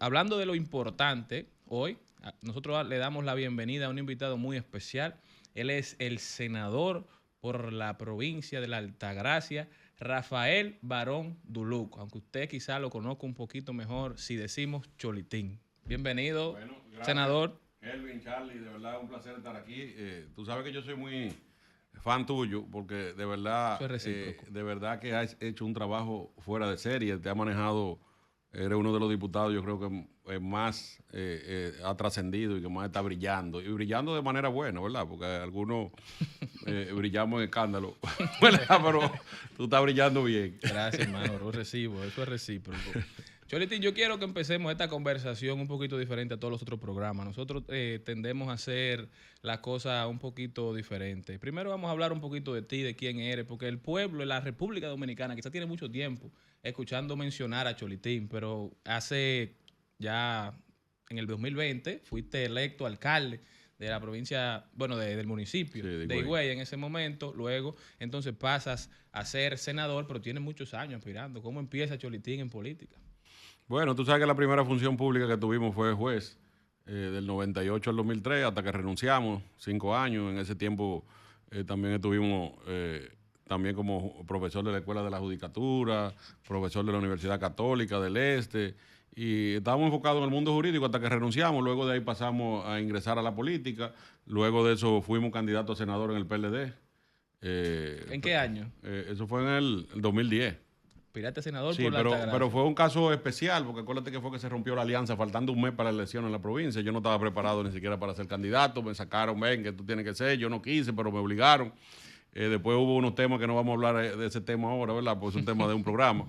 hablando de lo importante, hoy nosotros le damos la bienvenida a un invitado muy especial. Él es el senador por la provincia de la Altagracia, Rafael Barón Duluc, aunque usted quizá lo conozca un poquito mejor si decimos Cholitín. Bienvenido, Bueno, gracias, senador. Elvin, Charlie, de verdad un placer estar aquí. Tú sabes que yo soy muy fan tuyo porque Eso es recíproco. de verdad que has hecho un trabajo fuera de serie, te ha manejado, eres uno de los diputados yo creo que más ha trascendido y que más está brillando, y brillando de manera buena, ¿verdad? Porque algunos brillamos en escándalo, ¿verdad? Pero tú estás brillando bien. Gracias, hermano. Lo recibo. Eso es recíproco. Cholitín, yo quiero que empecemos esta conversación un poquito diferente a todos los otros programas. Nosotros tendemos a hacer las cosas un poquito diferentes. Primero vamos a hablar un poquito de ti, de quién eres, porque el pueblo de la República Dominicana quizás tiene mucho tiempo escuchando mencionar a Cholitín, pero hace ya en el 2020 fuiste electo alcalde de la provincia, bueno, del municipio Sí, de Higüey en ese momento. Luego, entonces pasas a ser senador, pero tienes muchos años aspirando. ¿Cómo empieza Cholitín en política? Bueno, tú sabes que la primera función pública que tuvimos fue juez, del 98 al 2003, hasta que renunciamos, 5 años. En ese tiempo también estuvimos también como profesor de la Escuela de la Judicatura, profesor de la Universidad Católica del Este, y estábamos enfocados en el mundo jurídico hasta que renunciamos. Luego de ahí pasamos a ingresar a la política. Luego de eso fuimos candidatos a senador en el PLD. ¿En qué año? Eso fue en el 2010. Pirata senador Sí, por la Altagracia. pero fue un caso especial, porque acuérdate que fue que se rompió la alianza faltando un mes para la elección en la provincia. Yo no estaba preparado ni siquiera para ser candidato. Me sacaron, ven, que tú tienes que ser. Yo no quise, pero me obligaron. Después hubo unos temas que no vamos a hablar de ese tema ahora, ¿verdad? Pues es un tema de un programa.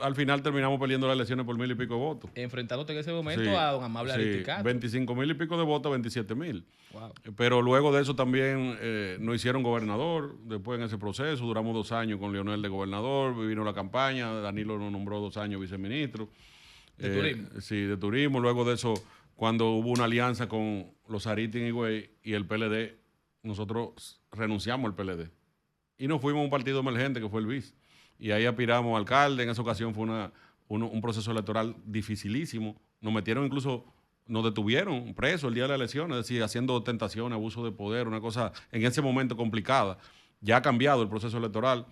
Al final terminamos perdiendo las elecciones por 1,000 y pico de votos. Enfrentándote en ese momento Sí, a don Amable sí, Ariticato. 25,000 y pico de votos, 27,000. Wow. Pero luego de eso también nos hicieron gobernador. Después en ese proceso duramos 2 años con Leonel de gobernador, vino la campaña, Danilo nos nombró 2 años viceministro. ¿De turismo? Sí, de turismo. Luego de eso, cuando hubo una alianza con los Aritis en Higüey y el PLD, nosotros renunciamos al PLD. Y nos fuimos a un partido emergente que fue el BIS. Y ahí aspiramos a alcalde. En esa ocasión fue un proceso electoral dificilísimo. Nos metieron incluso, nos detuvieron presos el día de la elección, es decir, haciendo tentación, abuso de poder, una cosa en ese momento complicada. Ya ha cambiado el proceso electoral,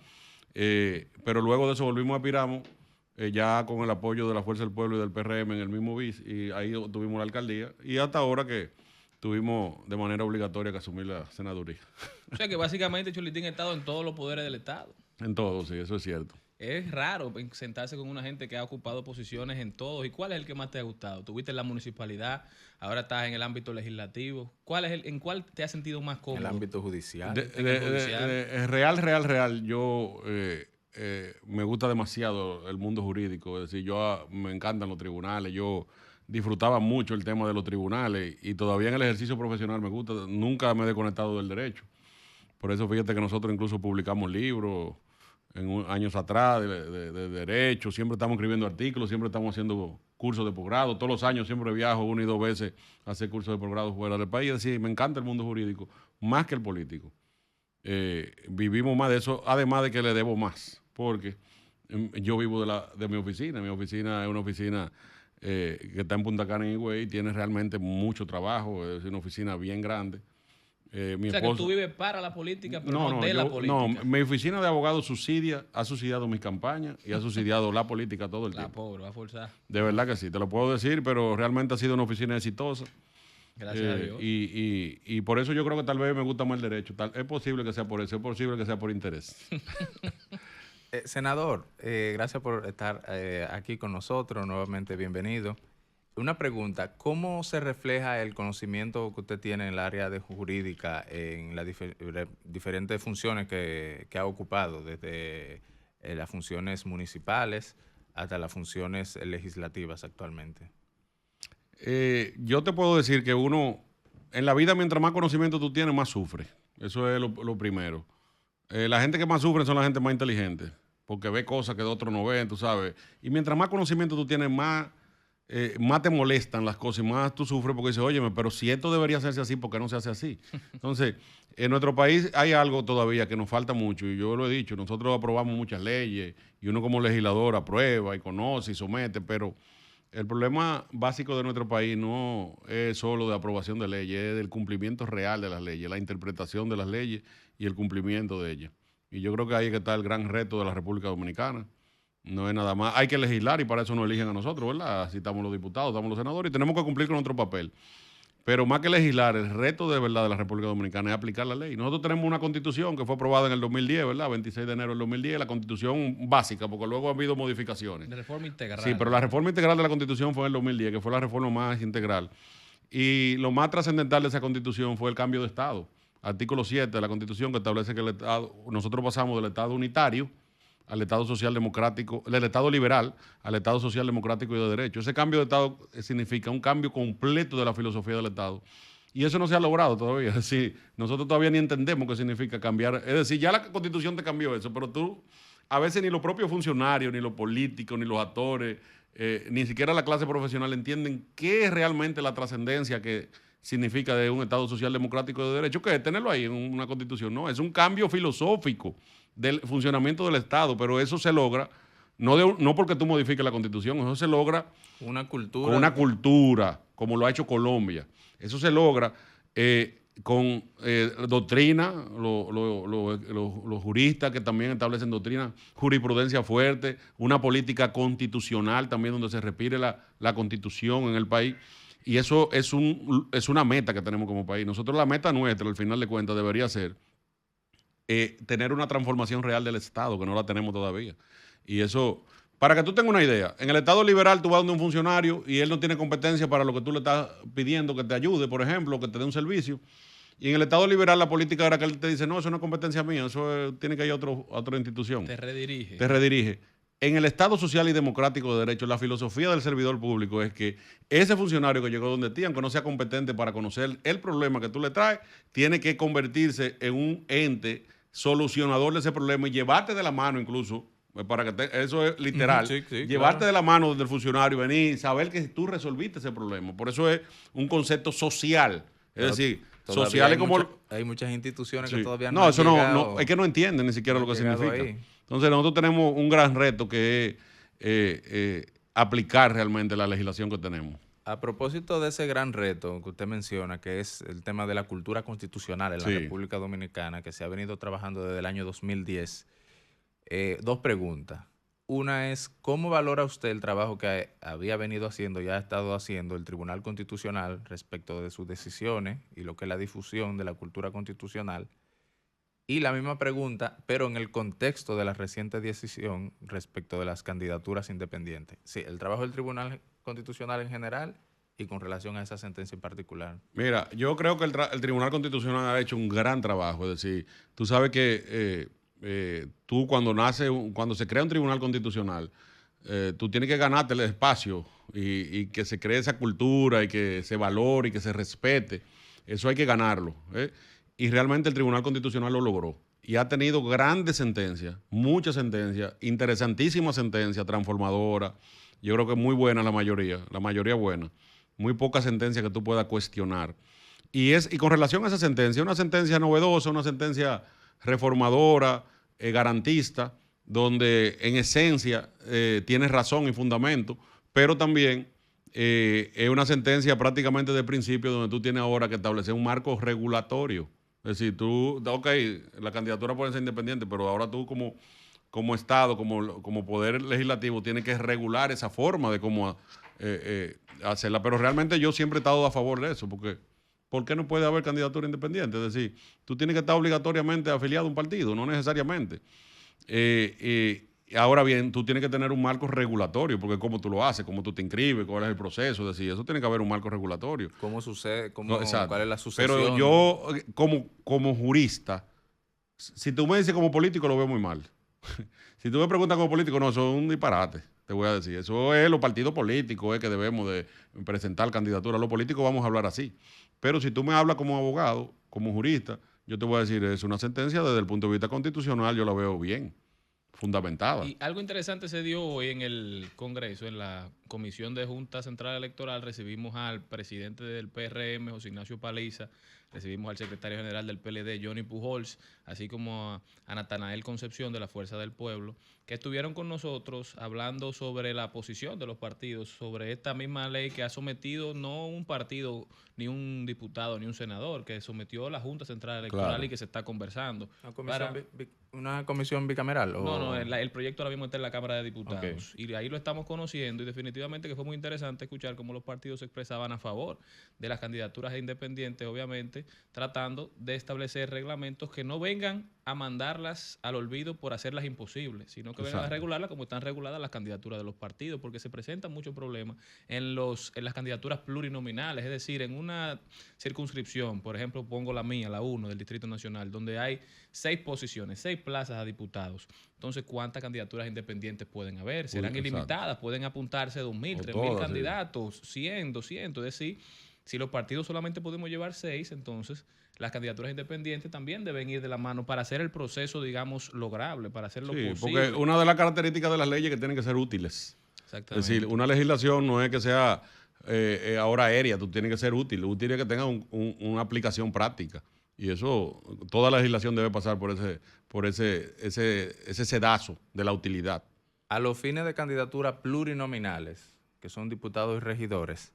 pero luego de eso volvimos a aspiramos, ya con el apoyo de la Fuerza del Pueblo y del PRM en el mismo BIS, y ahí tuvimos la alcaldía, y hasta ahora que tuvimos de manera obligatoria que asumir la senaduría. O sea que básicamente Cholitín ha estado en todos los poderes del Estado. En todo, sí, eso es cierto. Es raro sentarse con una gente que ha ocupado posiciones en todos. ¿Y cuál es el que más te ha gustado? Tuviste en la municipalidad, ahora estás en el ámbito legislativo. ¿En cuál te has sentido más cómodo? En el ámbito judicial. Real, yo me gusta demasiado el mundo jurídico. Es decir, me encantan los tribunales. Yo disfrutaba mucho el tema de los tribunales y todavía en el ejercicio profesional me gusta. Nunca me he desconectado del derecho. Por eso fíjate que nosotros incluso publicamos libros años atrás de derecho, siempre estamos escribiendo artículos, siempre estamos haciendo cursos de posgrado, todos los años siempre viajo 1 y 2 veces a hacer cursos de posgrado fuera del país. Es decir, me encanta el mundo jurídico, más que el político. Vivimos más de eso, además de que le debo más, porque yo vivo de mi oficina. Mi oficina es una oficina que está en Punta Cana, en Higüey, y tiene realmente mucho trabajo, es una oficina bien grande. O sea, que tú vives para la política, pero no de la política. No, mi oficina de abogado ha subsidiado mis campañas y ha subsidiado la política todo el tiempo. La pobre, va a forzar. De verdad que sí, te lo puedo decir, pero realmente ha sido una oficina exitosa. Gracias a Dios. Y por eso yo creo que tal vez me gusta más el derecho. Es posible que sea por eso, es posible que sea por interés. Senador, gracias por estar aquí con nosotros, nuevamente bienvenido. Una pregunta, ¿cómo se refleja el conocimiento que usted tiene en el área de jurídica en las diferentes funciones que ha ocupado, desde las funciones municipales hasta las funciones legislativas actualmente? Yo te puedo decir que uno, en la vida, mientras más conocimiento tú tienes, más sufre. Eso es lo primero. La gente que más sufre son la gente más inteligente, porque ve cosas que de otros no ven, tú sabes. Y mientras más conocimiento tú tienes, más te molestan las cosas y más tú sufres porque dices, óyeme, pero si esto debería hacerse así, ¿por qué no se hace así? Entonces, en nuestro país hay algo todavía que nos falta mucho, y yo lo he dicho, nosotros aprobamos muchas leyes y uno como legislador aprueba y conoce y somete, pero el problema básico de nuestro país no es solo de aprobación de leyes, es del cumplimiento real de las leyes, la interpretación de las leyes y el cumplimiento de ellas. Y yo creo que ahí es que está el gran reto de la República Dominicana. No es nada más, hay que legislar y para eso nos eligen a nosotros, ¿verdad? Así estamos los diputados, estamos los senadores y tenemos que cumplir con nuestro papel. Pero más que legislar, el reto de verdad de la República Dominicana es aplicar la ley. Nosotros tenemos una constitución que fue aprobada en el 2010, ¿verdad? 26 de enero del 2010, la constitución básica, porque luego ha habido modificaciones. De reforma integral. Sí, pero la reforma integral de la constitución fue en el 2010, que fue la reforma más integral. Y lo más trascendental de esa constitución fue el cambio de Estado. Artículo 7 de la constitución que establece que el Estado, nosotros pasamos del Estado unitario al Estado social democrático, del Estado liberal al Estado social democrático y de derecho. Ese cambio de Estado significa un cambio completo de la filosofía del Estado. Y eso no se ha logrado todavía. Es decir, nosotros todavía ni entendemos qué significa cambiar. Es decir, ya la Constitución te cambió eso, pero tú, a veces ni los propios funcionarios, ni los políticos, ni los actores, ni siquiera la clase profesional entienden qué es realmente la trascendencia que significa de un Estado social democrático y de derecho, que es tenerlo ahí en una Constitución. No, es un cambio filosófico del funcionamiento del Estado, pero eso se logra no porque tú modifiques la Constitución, eso se logra Una cultura. con una cultura, como lo ha hecho Colombia. Eso se logra con doctrina, los juristas que también establecen doctrina, jurisprudencia fuerte, una política constitucional también donde se respire la Constitución en el país. Y eso es una meta que tenemos como país. Nosotros la meta nuestra, al final de cuentas, debería ser tener una transformación real del Estado, que no la tenemos todavía. Y eso, para que tú tengas una idea, en el Estado liberal tú vas donde un funcionario y él no tiene competencia para lo que tú le estás pidiendo que te ayude, por ejemplo, que te dé un servicio. Y en el Estado liberal la política era que él te dice, no, eso no es competencia mía, tiene que ir a otra institución. Te redirige. Te redirige. En el Estado social y democrático de derecho, la filosofía del servidor público es que ese funcionario que llegó donde ti, aunque no sea competente para conocer el problema que tú le traes, tiene que convertirse en un ente solucionador de ese problema y llevarte de la mano incluso, para que eso es literal, Sí, llevarte claro. de la mano del funcionario, venir, saber que tú resolviste ese problema. Por eso es un concepto social. Es Pero decir, todavía social es como... hay muchas instituciones Sí. que todavía No, han eso llegado- es que no entienden ni siquiera no lo que han llegado significa. ahí. Entonces nosotros tenemos un gran reto que es aplicar realmente la legislación que tenemos. A propósito de ese gran reto que usted menciona, que es el tema de la cultura constitucional en la Sí. República Dominicana, que se ha venido trabajando desde el año 2010, dos preguntas. Una es, ¿cómo valora usted el trabajo que había venido haciendo, ya ha estado haciendo el Tribunal Constitucional respecto de sus decisiones y lo que es la difusión de la cultura constitucional? Y la misma pregunta, pero en el contexto de la reciente decisión respecto de las candidaturas independientes. Sí, el trabajo del Tribunal Constitucional en general y con relación a esa sentencia en particular. Mira, yo creo que el Tribunal Constitucional ha hecho un gran trabajo. Es decir, tú sabes que tú cuando se crea un Tribunal Constitucional, tú tienes que ganarte el espacio y que se cree esa cultura y que se valore y que se respete. Eso hay que ganarlo. Y realmente el Tribunal Constitucional lo logró. Y ha tenido grandes sentencias, muchas sentencias, interesantísimas sentencias, transformadoras. Yo creo que muy buena la mayoría buena. Muy pocas sentencias que tú puedas cuestionar. Y con relación a esa sentencia, una sentencia novedosa, una sentencia reformadora, garantista, donde en esencia tiene razón y fundamento, pero también es una sentencia prácticamente de principio donde tú tienes ahora que establecer un marco regulatorio. Es decir, la candidatura puede ser independiente, pero ahora tú como Estado, como poder legislativo, tienes que regular esa forma de cómo hacerla. Pero realmente yo siempre he estado a favor de eso, porque ¿por qué no puede haber candidatura independiente? Es decir, tú tienes que estar obligatoriamente afiliado a un partido, no necesariamente. Ahora bien, tú tienes que tener un marco regulatorio, porque cómo tú lo haces, cómo tú te inscribes, cuál es el proceso, es decir, eso tiene que haber un marco regulatorio. ¿Cómo sucede? No, exacto. ¿Cuál es la sucesión? Pero yo, como jurista, si tú me dices como político, lo veo muy mal. Si tú me preguntas como político, no, eso es un disparate, te voy a decir. Eso es los partidos políticos, que debemos de presentar candidaturas. Los políticos vamos a hablar así. Pero si tú me hablas como abogado, como jurista, yo te voy a decir, es una sentencia desde el punto de vista constitucional, yo la veo bien, fundamentada. Y algo interesante se dio hoy en el Congreso, en la Comisión de Junta Central Electoral. Recibimos al presidente del PRM, José Ignacio Paliza, recibimos al secretario general del PLD, Johnny Pujols, así como a Natanael Concepción de la Fuerza del Pueblo, que estuvieron con nosotros hablando sobre la posición de los partidos, sobre esta misma ley que ha sometido no un partido, ni un diputado, ni un senador, que sometió la Junta Central Electoral Claro. y que se está conversando. ¿Una comisión bicameral? No, el proyecto ahora mismo está en la Cámara de Diputados. Ok. Y ahí lo estamos conociendo y definitivamente que fue muy interesante escuchar cómo los partidos se expresaban a favor de las candidaturas independientes, obviamente tratando de establecer reglamentos que no vengan a mandarlas al olvido por hacerlas imposibles, sino que vengan a Exacto. regularlas como están reguladas las candidaturas de los partidos, porque se presentan muchos problemas en las candidaturas plurinominales, es decir, en una circunscripción, por ejemplo, pongo la mía, la 1 del Distrito Nacional, donde hay 6 posiciones, 6 plazas a diputados. Entonces, ¿cuántas candidaturas independientes pueden haber? Serán Exacto. ilimitadas, pueden apuntarse 2.000, O 3.000 todas, sí. candidatos, 100, 200, es decir, si los partidos solamente podemos llevar 6, entonces las candidaturas independientes también deben ir de la mano para hacer el proceso, digamos, lograble, para hacerlo Sí, posible. porque una de las características de las leyes es que tienen que ser útiles. Es Exactamente. decir, una legislación no es que sea ahora aérea, tú tienes que ser útil. Útil es que tenga una aplicación práctica. Y eso, toda la legislación debe pasar por ese sedazo de la utilidad. A los fines de candidaturas plurinominales, que son diputados y regidores,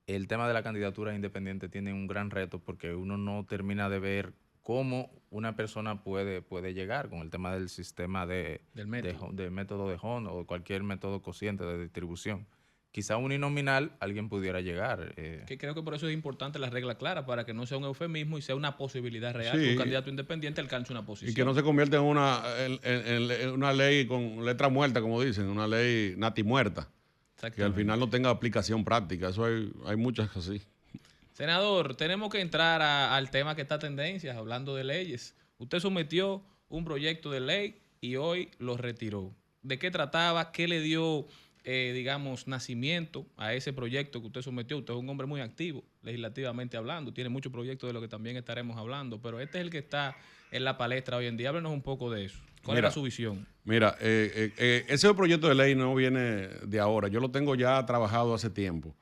el tema de la candidatura independiente tiene un gran reto porque uno no termina de ver cómo una persona puede llegar con el tema del sistema del método de Hond o cualquier método cociente de distribución. Quizá uninominal alguien pudiera llegar. Que creo que por eso es importante la regla clara, para que no sea un eufemismo y sea una posibilidad real, Sí. que un candidato independiente alcance una posición. Y que no se convierta en una ley con letra muerta, como dicen, una ley nati muerta, que al final no tenga aplicación práctica. Eso hay muchas así. Senador, tenemos que entrar al tema que está tendencia, hablando de leyes. Usted sometió un proyecto de ley y hoy lo retiró. ¿De qué trataba? ¿Qué le dio, digamos, nacimiento a ese proyecto que usted sometió? Usted es un hombre muy activo, legislativamente hablando. Tiene muchos proyectos de los que también estaremos hablando, pero este es el que está en la palestra hoy en día. Háblenos un poco de eso. ¿Cuál era su visión? Mira, ese proyecto de ley no viene de ahora. Yo lo tengo ya trabajado hace tiempo.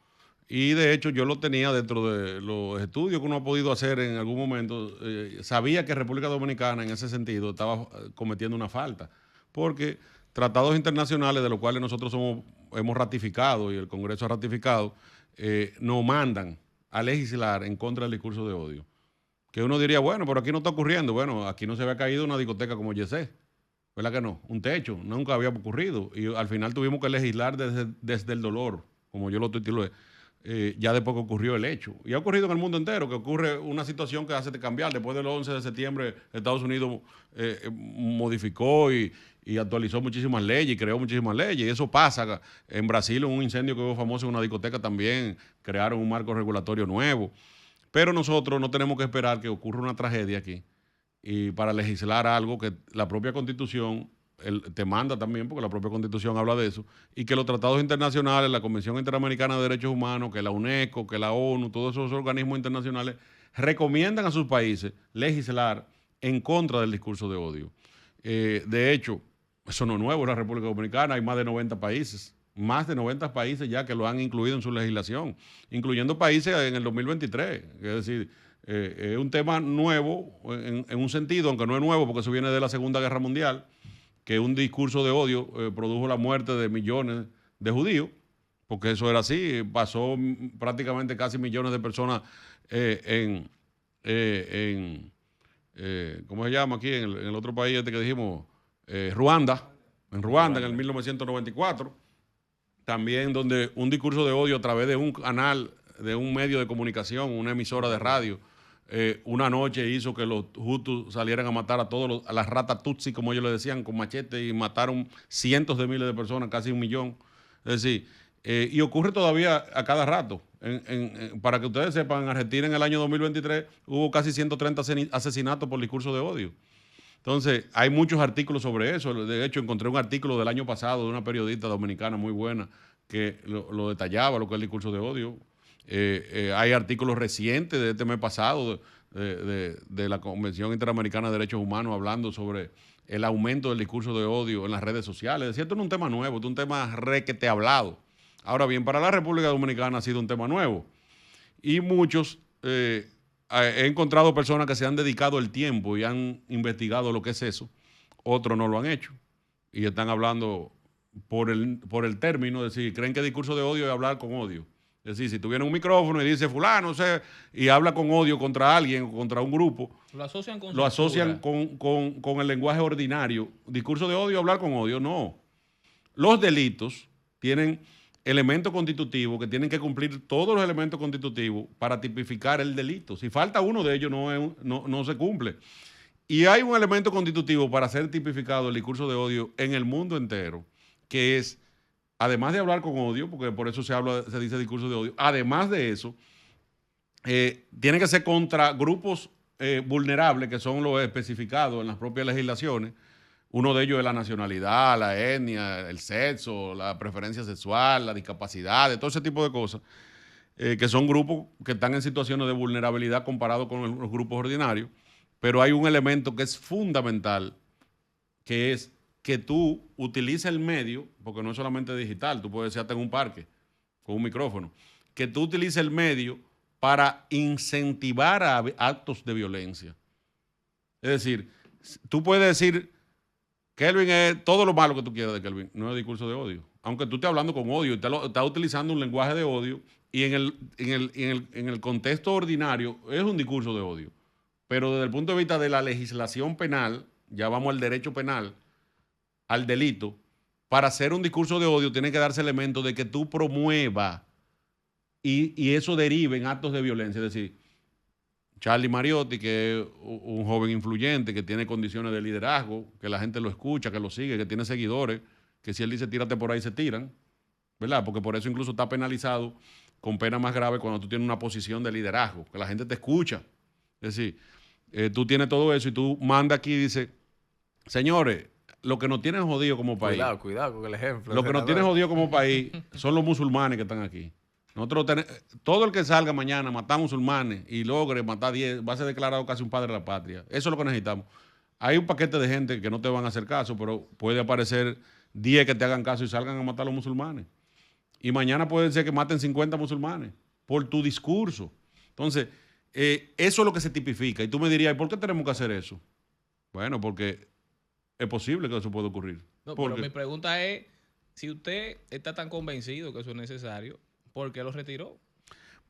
Y de hecho yo lo tenía dentro de los estudios que uno ha podido hacer en algún momento. Sabía que República Dominicana en ese sentido estaba cometiendo una falta, porque tratados internacionales de los cuales nosotros hemos ratificado y el Congreso ha ratificado, nos mandan a legislar en contra del discurso de odio. Que uno diría, bueno, pero aquí no está ocurriendo. Bueno, aquí no se había caído una discoteca como Yesé, ¿verdad que no? Un techo, nunca había ocurrido. Y al final tuvimos que legislar desde el dolor, como yo lo titulé. Ya después que ocurrió el hecho. Y ha ocurrido en el mundo entero, que ocurre una situación que hace cambiar. Después del 11 de septiembre, Estados Unidos modificó y actualizó muchísimas leyes y creó muchísimas leyes. Y eso pasa. En Brasil, en un incendio que hubo famoso en una discoteca también, crearon un marco regulatorio nuevo. Pero nosotros no tenemos que esperar que ocurra una tragedia aquí y para legislar algo que la propia Constitución te manda también, porque la propia Constitución habla de eso, y que los tratados internacionales, la Convención Interamericana de Derechos Humanos, que la UNESCO, que la ONU, todos esos organismos internacionales recomiendan a sus países legislar en contra del discurso de odio. De hecho, eso no es nuevo en la República Dominicana, hay más de 90 países ya que lo han incluido en su legislación, incluyendo países en el 2023, es decir, es un tema nuevo en un sentido, aunque no es nuevo porque eso viene de la Segunda Guerra Mundial, que un discurso de odio produjo la muerte de millones de judíos, porque eso era así, pasó prácticamente casi millones de personas ¿cómo se llama aquí? En el otro país este que dijimos, Ruanda, en el 1994, también donde un discurso de odio a través de un canal, de un medio de comunicación, una emisora de radio, una noche hizo que los hutus salieran a matar a las ratas tutsi, como ellos le decían, con machete, y mataron cientos de miles de personas, casi 1 millón. Es decir, y ocurre todavía a cada rato. Para que ustedes sepan, en Argentina en el año 2023 hubo casi 130 asesinatos por discurso de odio. Entonces, hay muchos artículos sobre eso. De hecho, encontré un artículo del año pasado de una periodista dominicana muy buena que lo detallaba, lo que es el discurso de odio. Hay artículos recientes de este mes pasado de la Convención Interamericana de Derechos Humanos hablando sobre el aumento del discurso de odio en las redes sociales. Es decir, esto no es un tema nuevo, esto es un tema requete hablado. Ahora bien, para la República Dominicana ha sido un tema nuevo. Y muchos he encontrado personas que se han dedicado el tiempo y han investigado lo que es eso. Otros no lo han hecho y están hablando por el término, es decir, creen que discurso de odio es hablar con odio. Es decir, si tú vienes un micrófono y dice fulano, y habla con odio contra alguien, contra un grupo, Lo asocian con lo censura. asocian con el lenguaje ordinario. Discurso de odio, hablar con odio, no. Los delitos tienen elementos constitutivos que tienen que cumplir todos los elementos constitutivos para tipificar el delito. Si falta uno de ellos, no se cumple. Y hay un elemento constitutivo para ser tipificado el discurso de odio en el mundo entero, que es, además de hablar con odio, porque por eso se dice discurso de odio, además de eso, tiene que ser contra grupos vulnerables, que son los especificados en las propias legislaciones. Uno de ellos es la nacionalidad, la etnia, el sexo, la preferencia sexual, la discapacidad, todo ese tipo de cosas, que son grupos que están en situaciones de vulnerabilidad comparado con los grupos ordinarios. Pero hay un elemento que es fundamental, que es que tú utilices el medio, porque no es solamente digital, tú puedes ser hasta en un parque con un micrófono, que tú utilices el medio para incentivar a actos de violencia. Es decir, tú puedes decir, Kelvin es todo lo malo que tú quieras de Kelvin, no es discurso de odio. Aunque tú estés hablando con odio, estás utilizando un lenguaje de odio y en el contexto ordinario es un discurso de odio. Pero desde el punto de vista de la legislación penal, ya vamos al derecho penal, al delito, para hacer un discurso de odio tiene que darse elemento de que tú promuevas y eso derive en actos de violencia. Es decir, Charlie Mariotti, que es un joven influyente, que tiene condiciones de liderazgo, que la gente lo escucha, que lo sigue, que tiene seguidores, que si él dice tírate por ahí, se tiran, ¿verdad? Porque por eso incluso está penalizado con pena más grave cuando tú tienes una posición de liderazgo, que la gente te escucha. Es decir, tú tienes todo eso y tú mandas aquí y dices, señores, lo que nos tienen jodido como país. Cuidado con el ejemplo. Lo que nos tienen jodido como país son los musulmanes que están aquí. Nosotros todo el que salga mañana a matar musulmanes y logre matar 10, va a ser declarado casi un padre de la patria. Eso es lo que necesitamos. Hay un paquete de gente que no te van a hacer caso, pero puede aparecer 10 que te hagan caso y salgan a matar a los musulmanes. Y mañana puede ser que maten 50 musulmanes por tu discurso. Entonces, eso es lo que se tipifica. Y tú me dirías, ¿y por qué tenemos que hacer eso? Bueno, porque es posible que eso pueda ocurrir. No, pero mi pregunta es, si usted está tan convencido que eso es necesario, ¿por qué lo retiró?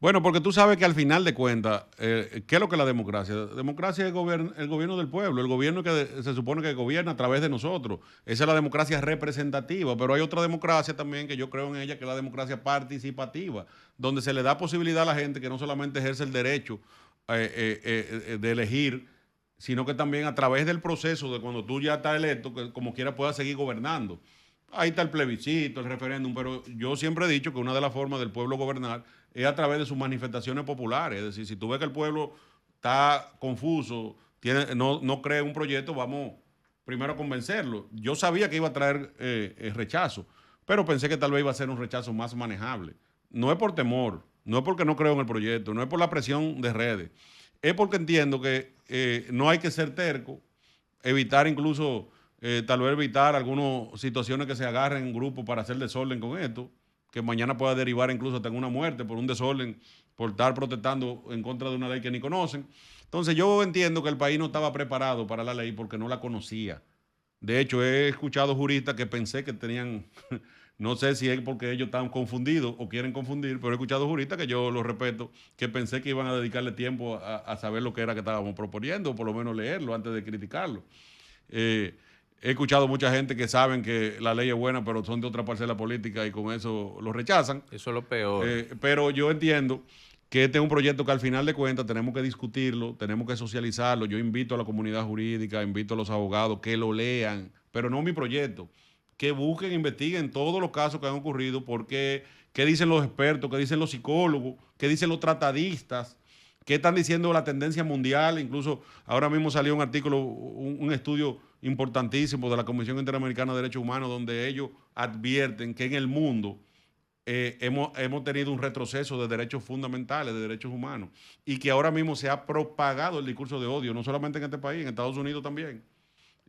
Bueno, porque tú sabes que al final de cuentas, ¿qué es lo que es la democracia? La democracia es el gobierno del pueblo, el gobierno que se supone que gobierna a través de nosotros. Esa es la democracia representativa, pero hay otra democracia también que yo creo en ella, que es la democracia participativa, donde se le da posibilidad a la gente que no solamente ejerce el derecho de elegir, sino que también a través del proceso de cuando tú ya estás electo, que como quiera puedas seguir gobernando. Ahí está el plebiscito, el referéndum, pero yo siempre he dicho que una de las formas del pueblo gobernar es a través de sus manifestaciones populares. Es decir, si tú ves que el pueblo está confuso, no cree un proyecto, vamos primero a convencerlo. Yo sabía que iba a traer rechazo, pero pensé que tal vez iba a ser un rechazo más manejable. No es por temor, no es porque no creo en el proyecto, no es por la presión de redes, es porque entiendo que no hay que ser terco, evitar incluso... tal vez evitar algunas situaciones que se agarren en grupo para hacer desorden con esto, que mañana pueda derivar incluso hasta en una muerte por un desorden, por estar protestando en contra de una ley que ni conocen. Entonces yo entiendo que el país no estaba preparado para la ley porque no la conocía. De hecho, he escuchado juristas que pensé que tenían, no sé si es porque ellos están confundidos o quieren confundir, pero he escuchado juristas que yo los respeto, que pensé que iban a dedicarle tiempo a saber lo que era que estábamos proponiendo, o por lo menos leerlo antes de criticarlo. He escuchado mucha gente que saben que la ley es buena, pero son de otra parcela política y con eso lo rechazan. Eso es lo peor. Pero yo entiendo que este es un proyecto que al final de cuentas tenemos que discutirlo, tenemos que socializarlo. Yo invito a la comunidad jurídica, invito a los abogados que lo lean, pero no mi proyecto, que busquen, investiguen todos los casos que han ocurrido, porque qué dicen los expertos, qué dicen los psicólogos, qué dicen los tratadistas, qué están diciendo la tendencia mundial. Incluso ahora mismo salió un artículo, un estudio importantísimo de la Comisión Interamericana de Derechos Humanos, donde ellos advierten que en el mundo hemos tenido un retroceso de derechos fundamentales, de derechos humanos, y que ahora mismo se ha propagado el discurso de odio, no solamente en este país, en Estados Unidos también,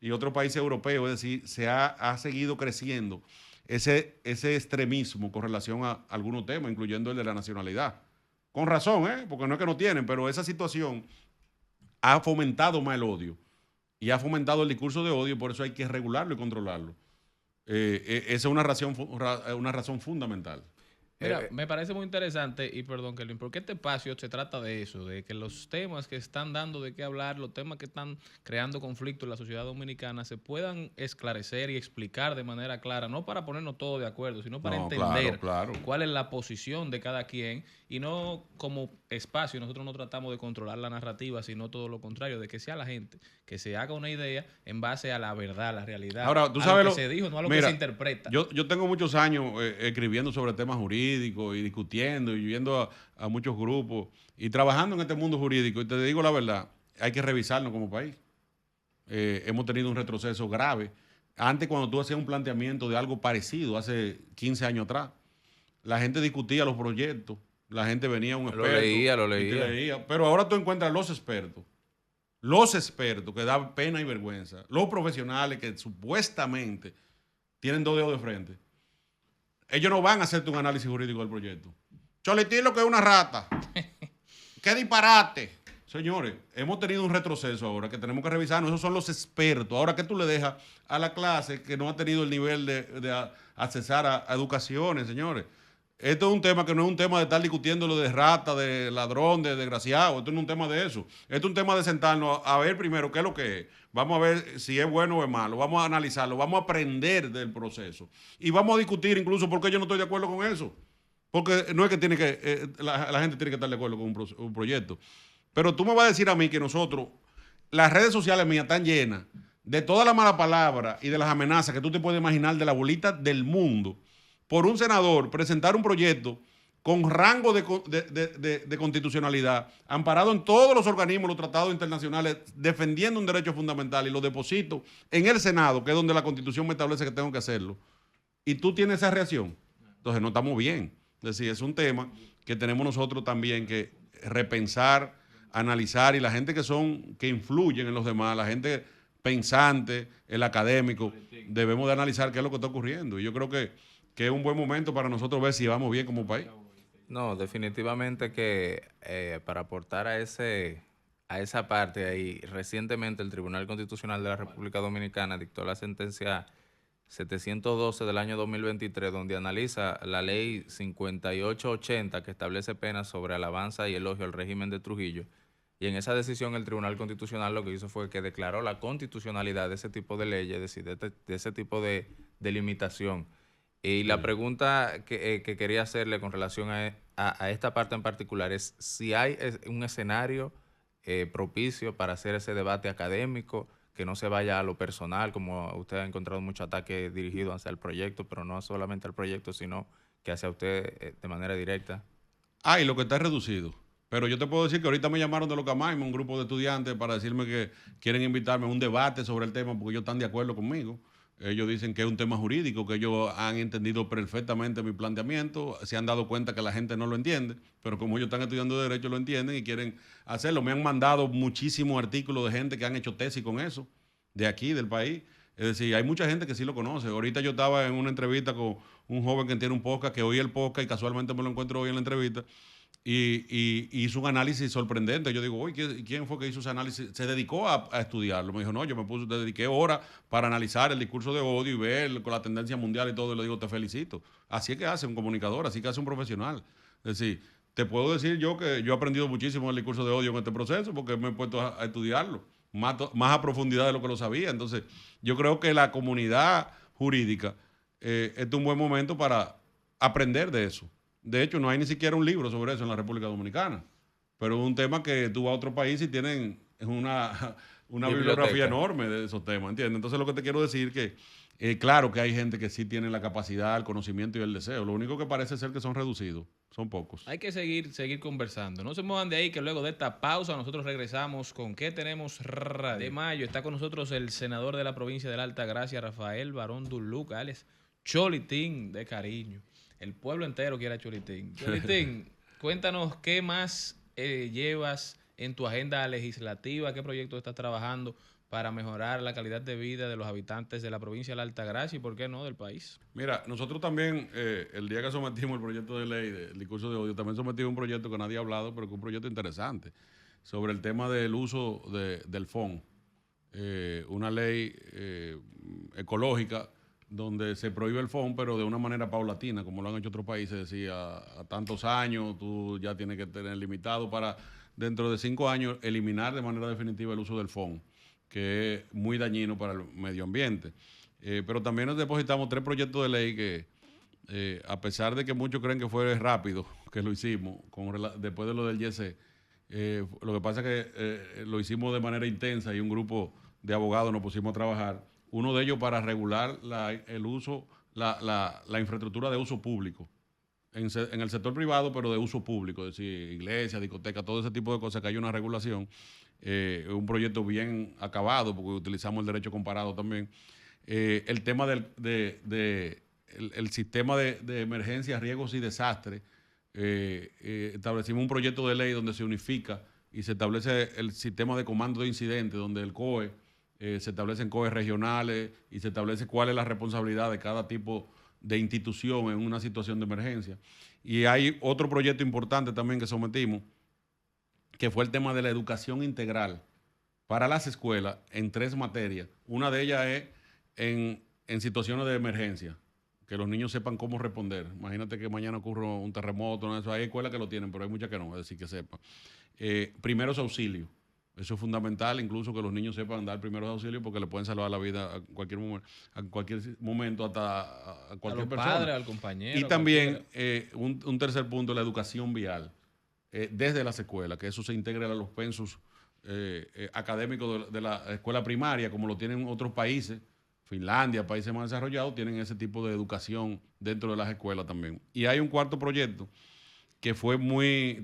y otros países europeos. Es decir, se ha seguido creciendo ese extremismo con relación a algunos temas, incluyendo el de la nacionalidad. Con razón, porque no es que no tienen, pero esa situación ha fomentado más el odio y ha fomentado el discurso de odio, por eso hay que regularlo y controlarlo. Esa es una razón fundamental. Mira, me parece muy interesante, y perdón, Kelvin, porque este espacio se trata de eso, de que los temas que están dando de qué hablar, los temas que están creando conflictos en la sociedad dominicana, se puedan esclarecer y explicar de manera clara, no para ponernos todos de acuerdo, sino para entender cuál es la posición de cada quien, y no como espacio, nosotros no tratamos de controlar la narrativa, sino todo lo contrario, de que sea la gente, que se haga una idea en base a la verdad, la realidad, ahora, ¿tú sabes a lo que se dijo, no a lo que se interpreta. Yo tengo muchos años escribiendo sobre temas jurídicos y discutiendo y yendo a muchos grupos y trabajando en este mundo jurídico, y te digo la verdad, hay que revisarnos como país. Hemos tenido un retroceso grave. Antes, cuando tú hacías un planteamiento de algo parecido, hace 15 años atrás, la gente discutía los proyectos, la gente venía a un experto. Lo leía. Pero ahora tú encuentras los expertos que dan pena y vergüenza, los profesionales que supuestamente tienen 2 dedos de frente. Ellos no van a hacerte un análisis jurídico del proyecto. Cholitín lo que es una rata. ¡Qué disparate! Señores, hemos tenido un retroceso ahora que tenemos que revisarnos. Esos son los expertos. Ahora, ¿qué tú le dejas a la clase que no ha tenido el nivel de accesar a educaciones, señores? Esto es un tema que no es un tema de estar discutiendo lo de rata, de ladrón, de desgraciado. Esto no es un tema de eso. Esto es un tema de sentarnos a ver primero qué es lo que es. Vamos a ver si es bueno o es malo. Vamos a analizarlo. Vamos a aprender del proceso. Y vamos a discutir incluso por qué yo no estoy de acuerdo con eso. Porque no es que tiene que la gente tiene que estar de acuerdo con un proyecto. Pero tú me vas a decir a mí que nosotros, las redes sociales mías están llenas de toda la mala palabra y de las amenazas que tú te puedes imaginar de la bolita del mundo por un senador presentar un proyecto con rango de constitucionalidad, amparado en todos los organismos, los tratados internacionales, defendiendo un derecho fundamental, y lo deposito en el Senado, que es donde la Constitución me establece que tengo que hacerlo, y tú tienes esa reacción. Entonces no estamos bien. Es decir, es un tema que tenemos nosotros también que repensar, analizar, y la gente que influyen en los demás, la gente pensante, el académico, debemos de analizar qué es lo que está ocurriendo. Y yo creo que es un buen momento para nosotros ver si vamos bien como país. No, definitivamente que para aportar a esa parte ahí, recientemente el Tribunal Constitucional de la República Dominicana dictó la sentencia 712 del año 2023, donde analiza la ley 5880 que establece penas sobre alabanza y elogio al régimen de Trujillo. Y en esa decisión el Tribunal Constitucional lo que hizo fue que declaró la constitucionalidad de ese tipo de leyes, es decir, de ese tipo de limitación. Y la pregunta que quería hacerle con relación a esta parte en particular es si hay un escenario propicio para hacer ese debate académico, que no se vaya a lo personal, como usted ha encontrado mucho ataque dirigido hacia el proyecto, pero no solamente al proyecto, sino que hacia usted de manera directa. Y lo que está reducido. Pero yo te puedo decir que ahorita me llamaron de Locamaima, un grupo de estudiantes, para decirme que quieren invitarme a un debate sobre el tema porque ellos están de acuerdo conmigo. Ellos dicen que es un tema jurídico, que ellos han entendido perfectamente mi planteamiento, se han dado cuenta que la gente no lo entiende, pero como ellos están estudiando Derecho lo entienden y quieren hacerlo. Me han mandado muchísimos artículos de gente que han hecho tesis con eso, de aquí, del país. Es decir, hay mucha gente que sí lo conoce. Ahorita yo estaba en una entrevista con un joven que tiene un podcast, que oí el podcast y casualmente me lo encuentro hoy en la entrevista, y hizo un análisis sorprendente. Yo digo, oye, ¿quién fue que hizo ese análisis? Se dedicó a estudiarlo. Me dijo, no, yo dediqué horas para analizar el discurso de odio y ver con la tendencia mundial y todo. Y le digo, te felicito. Así es que hace un comunicador, así que hace un profesional. Es decir, te puedo decir yo que yo he aprendido muchísimo del discurso de odio en este proceso porque me he puesto a estudiarlo más a profundidad de lo que lo sabía. Entonces, yo creo que la comunidad jurídica es un buen momento para aprender de eso. De hecho, no hay ni siquiera un libro sobre eso en la República Dominicana. Pero es un tema que tú vas a otro país y tienen una bibliografía enorme de esos temas, ¿entiendes? Entonces, lo que te quiero decir que, claro que hay gente que sí tiene la capacidad, el conocimiento y el deseo. Lo único que parece ser que son reducidos. Son pocos. Hay que seguir conversando. No se muevan de ahí, que luego de esta pausa nosotros regresamos con ¿Qué tenemos de mayo? Está con nosotros el senador de la provincia de la Altagracia, Rafael Barón Duluca, él es Cholitín de cariño. El pueblo entero quiere a Cholitín. Cholitín, cuéntanos qué más llevas en tu agenda legislativa, qué proyecto estás trabajando para mejorar la calidad de vida de los habitantes de la provincia de la Altagracia y, por qué no, del país? Mira, nosotros también, el día que sometimos el proyecto de ley del discurso de odio, también sometimos un proyecto que nadie ha hablado, pero que es un proyecto interesante, sobre el tema del uso del FON. Una ley ecológica donde se prohíbe el FON, pero de una manera paulatina, como lo han hecho otros países, decía, a tantos años tú ya tienes que tener limitado para dentro de 5 años eliminar de manera definitiva el uso del FON, que es muy dañino para el medio ambiente. Pero también nos depositamos 3 proyectos de ley que, a pesar de que muchos creen que fue rápido que lo hicimos, después de lo del YC, lo que pasa es que lo hicimos de manera intensa y un grupo de abogados nos pusimos a trabajar. Uno de ellos para regular la infraestructura de uso público en el sector privado, pero de uso público, es decir, iglesias, discotecas, todo ese tipo de cosas, que hay una regulación. Un proyecto bien acabado, porque utilizamos el derecho comparado también. El tema el sistema de emergencias, riesgos y desastres. Establecimos un proyecto de ley donde se unifica y se establece el sistema de comando de incidentes, donde el COE, se establecen COE regionales y se establece cuál es la responsabilidad de cada tipo de institución en una situación de emergencia. Y hay otro proyecto importante también que sometimos, que fue el tema de la educación integral para las escuelas en 3 materias. Una de ellas es en situaciones de emergencia, que los niños sepan cómo responder. Imagínate que mañana ocurre un terremoto, ¿no? Eso, hay escuelas que lo tienen, pero hay muchas que no, es decir, que sepan. Primeros auxilios. Eso es fundamental, incluso que los niños sepan dar primeros auxilios, porque le pueden salvar la vida a cualquier momento hasta a cualquier persona. Al padre, al compañero. Y también un tercer punto, la educación vial, desde las escuelas, que eso se integre a los pensos académicos de la escuela primaria, como lo tienen otros países. Finlandia, países más desarrollados, tienen ese tipo de educación dentro de las escuelas también. Y hay un cuarto proyecto que fue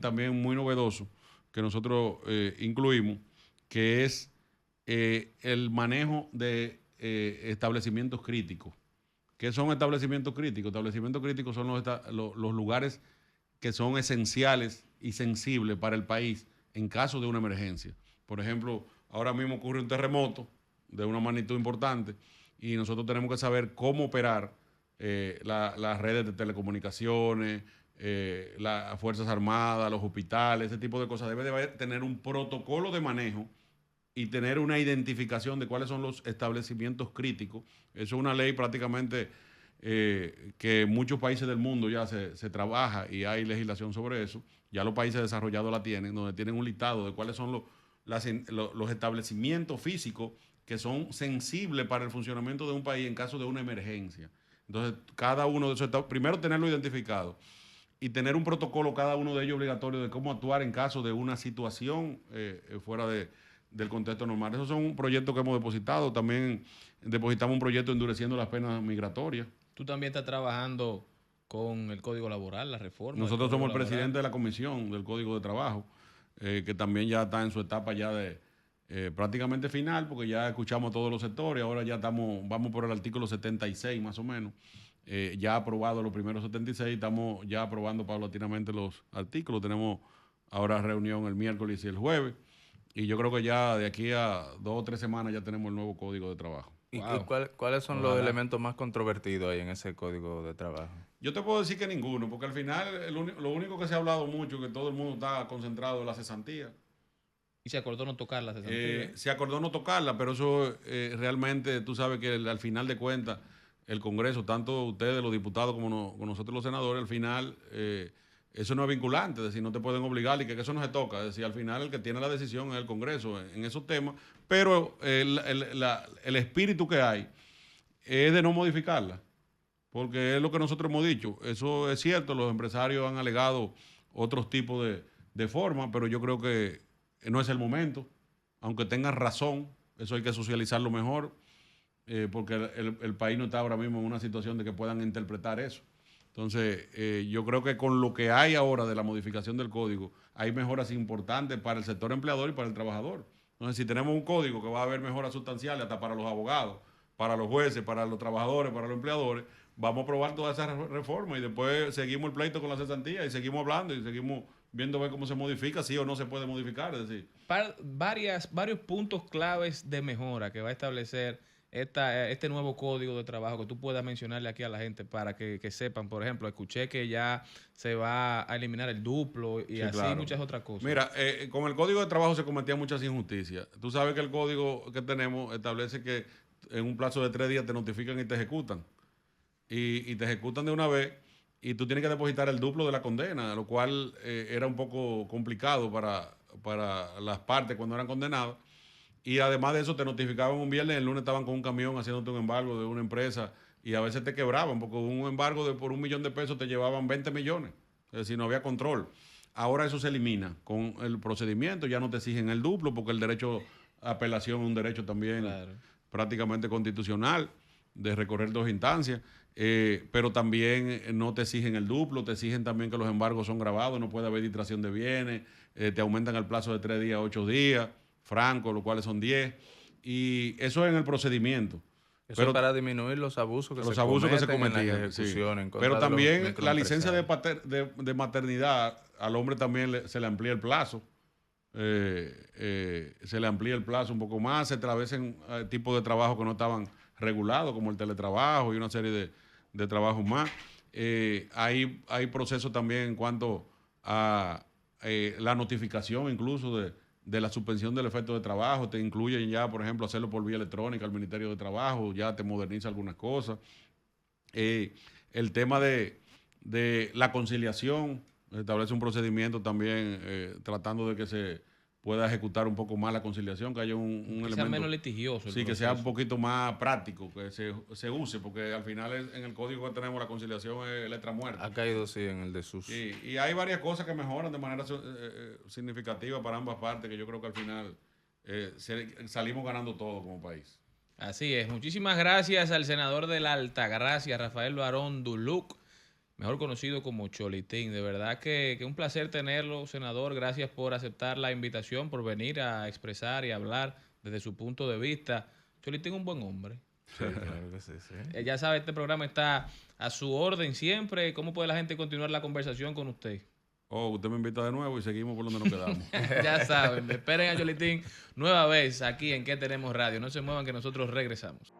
también muy novedoso, que nosotros incluimos, que es el manejo de establecimientos críticos. ¿Qué son establecimientos críticos? Establecimientos críticos son los lugares que son esenciales y sensibles para el país en caso de una emergencia. Por ejemplo, ahora mismo ocurre un terremoto de una magnitud importante y nosotros tenemos que saber cómo operar las redes de telecomunicaciones, las Fuerzas Armadas, los hospitales, ese tipo de cosas. Debe de tener un protocolo de manejo y tener una identificación de cuáles son los establecimientos críticos. Eso es una ley prácticamente que en muchos países del mundo ya se trabaja y hay legislación sobre eso. Ya los países desarrollados la tienen, donde tienen un listado de cuáles son los establecimientos físicos que son sensibles para el funcionamiento de un país en caso de una emergencia. Entonces, cada uno de esos, primero tenerlo identificado y tener un protocolo, cada uno de ellos obligatorio, de cómo actuar en caso de una situación fuera del contexto normal. Esos son proyectos que hemos depositado. También depositamos un proyecto endureciendo las penas migratorias. Tú también estás trabajando con el Código Laboral, la reforma. Nosotros somos el presidente de la comisión del Código de Trabajo, que también ya está en su etapa ya de prácticamente final, porque ya escuchamos a todos los sectores. Ahora ya vamos por el artículo 76 más o menos. Ya aprobado los primeros 76, estamos ya aprobando paulatinamente los artículos. Tenemos ahora reunión el miércoles y el jueves. Y yo creo que ya de aquí a 2 o 3 semanas ya tenemos el nuevo Código de Trabajo. ¿Y cuáles son los elementos más controvertidos ahí en ese Código de Trabajo? Yo te puedo decir que ninguno, porque al final lo único que se ha hablado mucho, que todo el mundo está concentrado en la cesantía. Y se acordó no tocar la cesantía. Se acordó no tocarla, pero eso realmente, tú sabes que al final de cuentas, el Congreso, tanto ustedes, los diputados, como nosotros los senadores, al final, eso no es vinculante, es decir, no te pueden obligar y que eso no se toca. Es decir, al final el que tiene la decisión es el Congreso en esos temas, pero el espíritu que hay es de no modificarla, porque es lo que nosotros hemos dicho. Eso es cierto, los empresarios han alegado otros tipos de formas, pero yo creo que no es el momento, aunque tengan razón, eso hay que socializarlo mejor, porque el país no está ahora mismo en una situación de que puedan interpretar eso. Entonces, yo creo que con lo que hay ahora de la modificación del código, hay mejoras importantes para el sector empleador y para el trabajador. Entonces, si tenemos un código que va a haber mejoras sustanciales hasta para los abogados, para los jueces, para los trabajadores, para los empleadores, vamos a aprobar todas esas reformas y después seguimos el pleito con la cesantía y seguimos hablando y seguimos viendo a ver cómo se modifica, sí o no se puede modificar. Es decir, varios puntos claves de mejora que va a establecer este nuevo código de trabajo que tú puedas mencionarle aquí a la gente para que sepan. Por ejemplo, escuché que ya se va a eliminar el duplo y sí, así claro. muchas otras cosas. Mira, con el código de trabajo se cometían muchas injusticias. Tú sabes que el código que tenemos establece que en un plazo de 3 días te notifican y te ejecutan. Y te ejecutan de una vez y tú tienes que depositar el duplo de la condena, lo cual era un poco complicado para las partes cuando eran condenadas. Y además de eso te notificaban un viernes, el lunes estaban con un camión haciéndote un embargo de una empresa y a veces te quebraban porque un embargo por $1 millón te llevaban 20 millones. Es decir, no había control. Ahora eso se elimina con el procedimiento, ya no te exigen el duplo porque el derecho a apelación es un derecho también prácticamente constitucional de recorrer 2 instancias. Pero también no te exigen el duplo, te exigen también que los embargos son grabados, no puede haber distracción de bienes, te aumentan el plazo de 3 días a 8 días, francos, los cuales son 10, y eso es en el procedimiento. Eso pero, es para disminuir los abusos que se cometían en la ejecución. Sí. Pero también la licencia de maternidad, al hombre también se le amplía el plazo. Se le amplía el plazo un poco más, se establecen tipos de trabajo que no estaban regulados, como el teletrabajo y una serie de trabajos más. Hay procesos también en cuanto a la notificación incluso de la suspensión del efecto de trabajo. Te incluyen ya, por ejemplo, hacerlo por vía electrónica al Ministerio de Trabajo, ya te moderniza algunas cosas. El tema de la conciliación, establece un procedimiento también tratando de que se pueda ejecutar un poco más la conciliación, que haya un elemento... Que sea menos litigioso. Sí, que sea un poquito más práctico, que se use, porque al final en el código que tenemos la conciliación es letra muerta. Ha caído, sí, en el desuso. Y hay varias cosas que mejoran de manera significativa para ambas partes, que yo creo que al final salimos ganando todo como país. Así es. Muchísimas gracias al senador de la Altagracia, Rafael Barón Duluc, mejor conocido como Cholitín. De verdad que un placer tenerlo, senador. Gracias por aceptar la invitación, por venir a expresar y hablar desde su punto de vista. Cholitín es un buen hombre. Sí, claro que sí, sí. Ya sabe, este programa está a su orden siempre. ¿Cómo puede la gente continuar la conversación con usted? Usted me invita de nuevo y seguimos por donde nos quedamos. Ya saben, esperen a Cholitín nueva vez aquí en ¿Qué Tenemos Radio? No se muevan que nosotros regresamos.